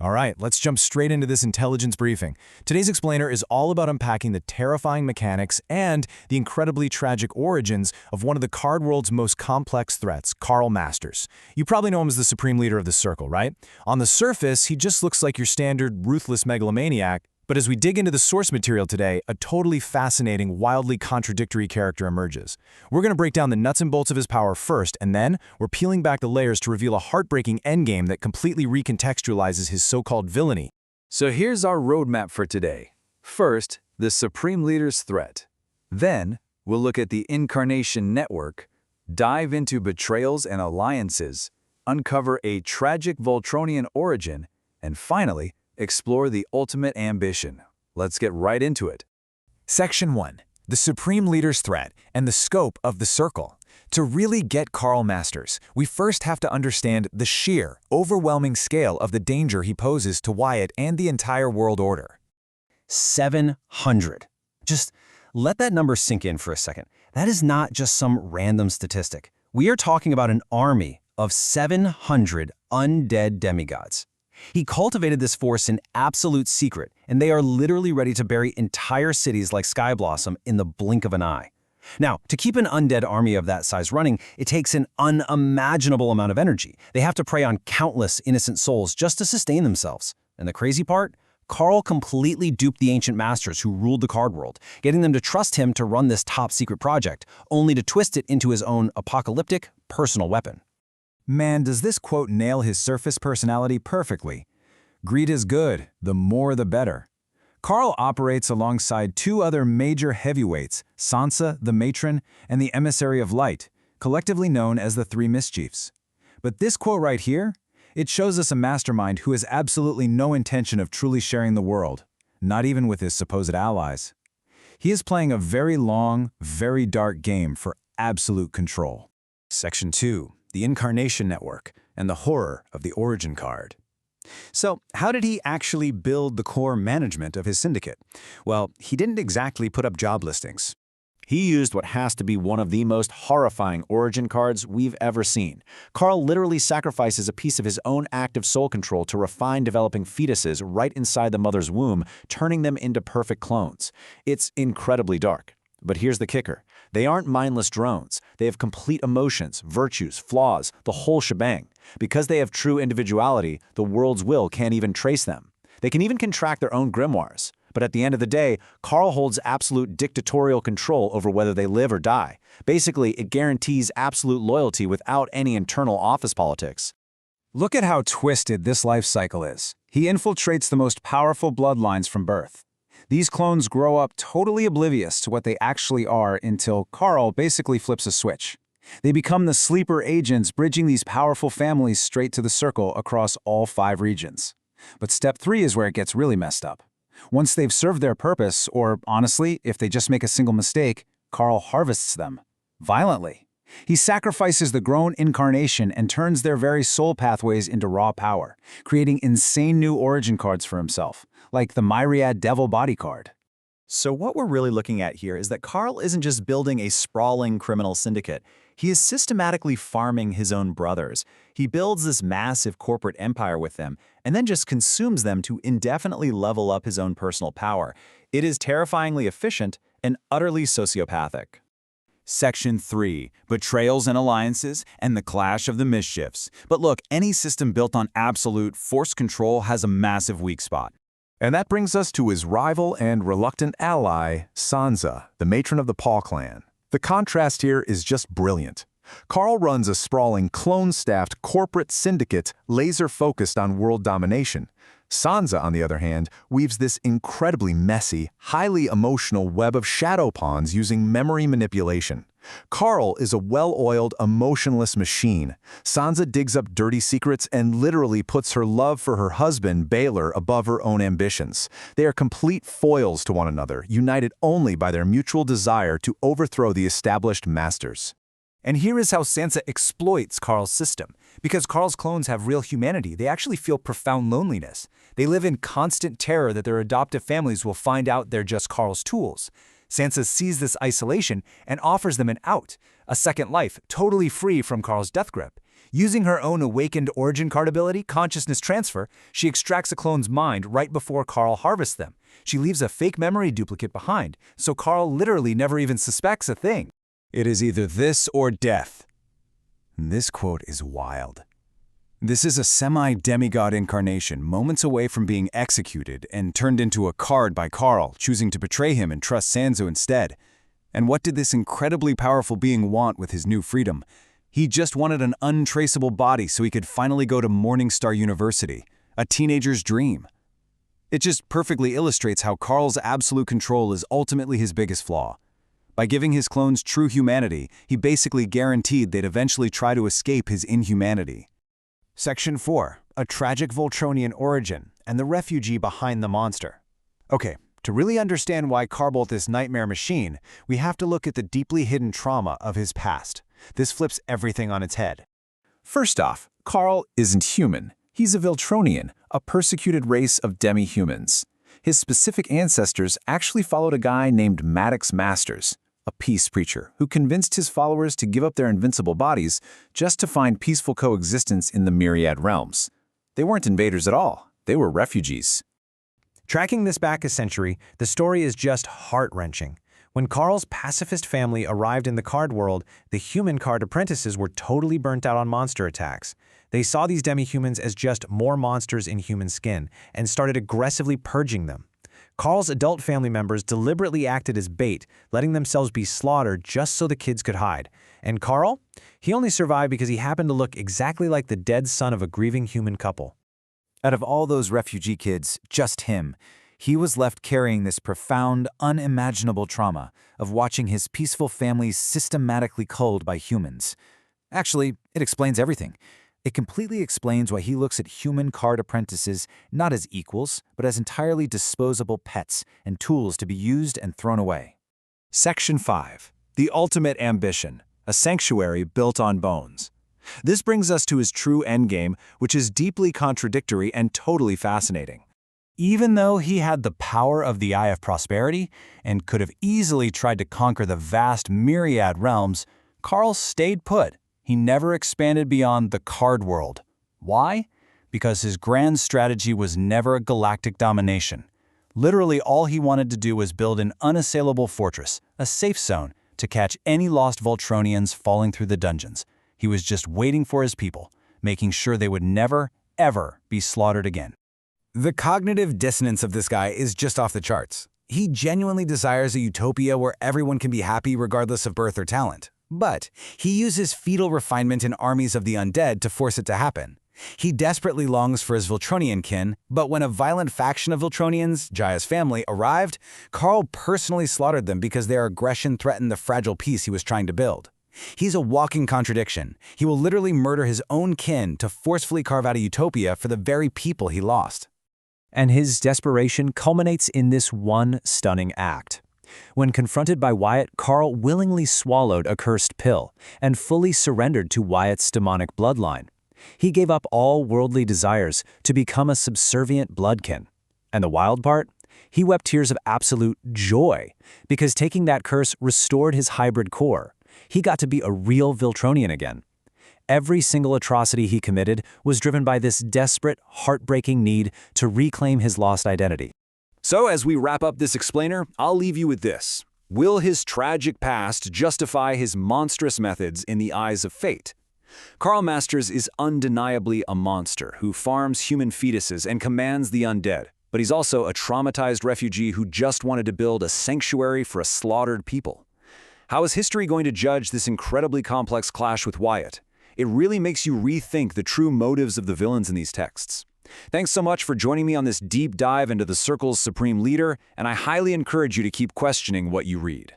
All right, let's jump straight into this intelligence briefing. Today's explainer is all about unpacking the terrifying mechanics and the incredibly tragic origins of one of the card world's most complex threats, Karl Masters. You probably know him as the supreme leader of the Circle, right? On the surface, he just looks like your standard ruthless megalomaniac, but as we dig into the source material today, a totally fascinating, wildly contradictory character emerges. We're going to break down the nuts and bolts of his power first, and then we're peeling back the layers to reveal a heartbreaking endgame that completely recontextualizes his so-called villainy. So here's our roadmap for today. First, the Supreme Leader's threat. Then, we'll look at the Incarnation Network, dive into betrayals and alliances, uncover a tragic Voltronian origin, and finally, explore the ultimate ambition. Let's get right into it. Section 1. The Supreme Leader's Threat and the Scope of the Circle. To really get Karl Masters, we first have to understand the sheer, overwhelming scale of the danger he poses to Wyatt and the entire world order. 700. Just let that number sink in for a second. That is not just some random statistic. We are talking about an army of 700 undead demigods. He cultivated this force in absolute secret, and they are literally ready to bury entire cities like Skyblossom in the blink of an eye. Now, to keep an undead army of that size running, it takes an unimaginable amount of energy. They have to prey on countless innocent souls just to sustain themselves. And the crazy part? Karl completely duped the ancient masters who ruled the card world, getting them to trust him to run this top-secret project, only to twist it into his own apocalyptic, personal weapon. Man, does this quote nail his surface personality perfectly. Greed is good, the more the better. Karl operates alongside two other major heavyweights, Sansa, the Matron, and the Emissary of Light, collectively known as the Three Mischiefs. But this quote right here, it shows us a mastermind who has absolutely no intention of truly sharing the world, not even with his supposed allies. He is playing a very long, very dark game for absolute control. Section 2. The Incarnation Network, and the horror of the origin card. So, how did he actually build the core management of his syndicate? Well, he didn't exactly put up job listings. He used what has to be one of the most horrifying origin cards we've ever seen. Karl literally sacrifices a piece of his own active soul control to refine developing fetuses right inside the mother's womb, turning them into perfect clones. It's incredibly dark. But here's the kicker. They aren't mindless drones. They have complete emotions, virtues, flaws, the whole shebang. Because they have true individuality, the world's will can't even trace them. They can even contract their own grimoires. But at the end of the day, Karl holds absolute dictatorial control over whether they live or die. Basically, it guarantees absolute loyalty without any internal office politics. Look at how twisted this life cycle is. He infiltrates the most powerful bloodlines from birth. These clones grow up totally oblivious to what they actually are until Karl basically flips a switch. They become the sleeper agents bridging these powerful families straight to the Circle across all 5 regions. But step 3 is where it gets really messed up. Once they've served their purpose, or honestly, if they just make a single mistake, Karl harvests them. Violently. He sacrifices the grown incarnation and turns their very soul pathways into raw power, creating insane new origin cards for himself, like the Myriad Devil Body card. So what we're really looking at here is that Karl isn't just building a sprawling criminal syndicate. He is systematically farming his own brothers. He builds this massive corporate empire with them, and then just consumes them to indefinitely level up his own personal power. It is terrifyingly efficient and utterly sociopathic. Section 3. Betrayals and alliances, and the clash of the mischiefs. But look, any system built on absolute force control has a massive weak spot. And that brings us to his rival and reluctant ally, Sansa, the matron of the Paw clan. The contrast here is just brilliant. Karl runs a sprawling, clone-staffed corporate syndicate laser-focused on world domination. Sansa, on the other hand, weaves this incredibly messy, highly emotional web of shadow pawns using memory manipulation. Karl is a well-oiled, emotionless machine. Sansa digs up dirty secrets and literally puts her love for her husband, Baelor, above her own ambitions. They are complete foils to one another, united only by their mutual desire to overthrow the established masters. And here is how Sansa exploits Karl's system. Because Karl's clones have real humanity, they actually feel profound loneliness. They live in constant terror that their adoptive families will find out they're just Karl's tools. Sansa sees this isolation and offers them an out, a second life, totally free from Karl's death grip. Using her own awakened origin card ability, consciousness transfer, she extracts a clone's mind right before Karl harvests them. She leaves a fake memory duplicate behind, so Karl literally never even suspects a thing. It is either this or death. This quote is wild. This is a semi-demigod incarnation, moments away from being executed and turned into a card by Karl, choosing to betray him and trust Sansa instead. And what did this incredibly powerful being want with his new freedom? He just wanted an untraceable body so he could finally go to Morningstar University, a teenager's dream. It just perfectly illustrates how Karl's absolute control is ultimately his biggest flaw. By giving his clones true humanity, he basically guaranteed they'd eventually try to escape his inhumanity. Section 4. A tragic Voltronian origin and the refugee behind the monster. Okay, to really understand why Karl built this nightmare machine, we have to look at the deeply hidden trauma of his past. This flips everything on its head. First off, Karl isn't human. He's a Voltronian, a persecuted race of demi-humans. His specific ancestors actually followed a guy named Maddox Masters, a peace preacher who convinced his followers to give up their invincible bodies just to find peaceful coexistence in the Myriad realms. They weren't invaders at all. They were refugees. Tracking this back a century, the story is just heart-wrenching. When Karl's pacifist family arrived in the card world, the human card apprentices were totally burnt out on monster attacks. They saw these demi-humans as just more monsters in human skin and started aggressively purging them. Karl's adult family members deliberately acted as bait, letting themselves be slaughtered just so the kids could hide. And Karl? He only survived because he happened to look exactly like the dead son of a grieving human couple. Out of all those refugee kids, just him, he was left carrying this profound, unimaginable trauma of watching his peaceful family systematically culled by humans. Actually, it explains everything. It completely explains why he looks at human card apprentices not as equals, but as entirely disposable pets and tools to be used and thrown away. Section 5. The Ultimate Ambition, a sanctuary built on bones. This brings us to his true endgame, which is deeply contradictory and totally fascinating. Even though he had the power of the Eye of Prosperity and could have easily tried to conquer the vast Myriad realms, Karl stayed put. He never expanded beyond the card world. Why? Because his grand strategy was never a galactic domination. Literally all he wanted to do was build an unassailable fortress, a safe zone, to catch any lost Voltronians falling through the dungeons. He was just waiting for his people, making sure they would never, ever be slaughtered again. The cognitive dissonance of this guy is just off the charts. He genuinely desires a utopia where everyone can be happy regardless of birth or talent. But he uses fetal refinement in armies of the undead to force it to happen. He desperately longs for his Voltronian kin, but when a violent faction of Voltronians, Jaya's family, arrived, Karl personally slaughtered them because their aggression threatened the fragile peace he was trying to build. He's a walking contradiction. He will literally murder his own kin to forcefully carve out a utopia for the very people he lost. And his desperation culminates in this one stunning act. When confronted by Wyatt, Karl willingly swallowed a cursed pill and fully surrendered to Wyatt's demonic bloodline. He gave up all worldly desires to become a subservient bloodkin. And the wild part? He wept tears of absolute joy because taking that curse restored his hybrid core. He got to be a real Voltronian again. Every single atrocity he committed was driven by this desperate, heartbreaking need to reclaim his lost identity. So as we wrap up this explainer, I'll leave you with this. Will his tragic past justify his monstrous methods in the eyes of fate? Karl Masters is undeniably a monster who farms human fetuses and commands the undead, but he's also a traumatized refugee who just wanted to build a sanctuary for a slaughtered people. How is history going to judge this incredibly complex clash with Wyatt? It really makes you rethink the true motives of the villains in these texts. Thanks so much for joining me on this deep dive into the Circle's supreme leader, and I highly encourage you to keep questioning what you read.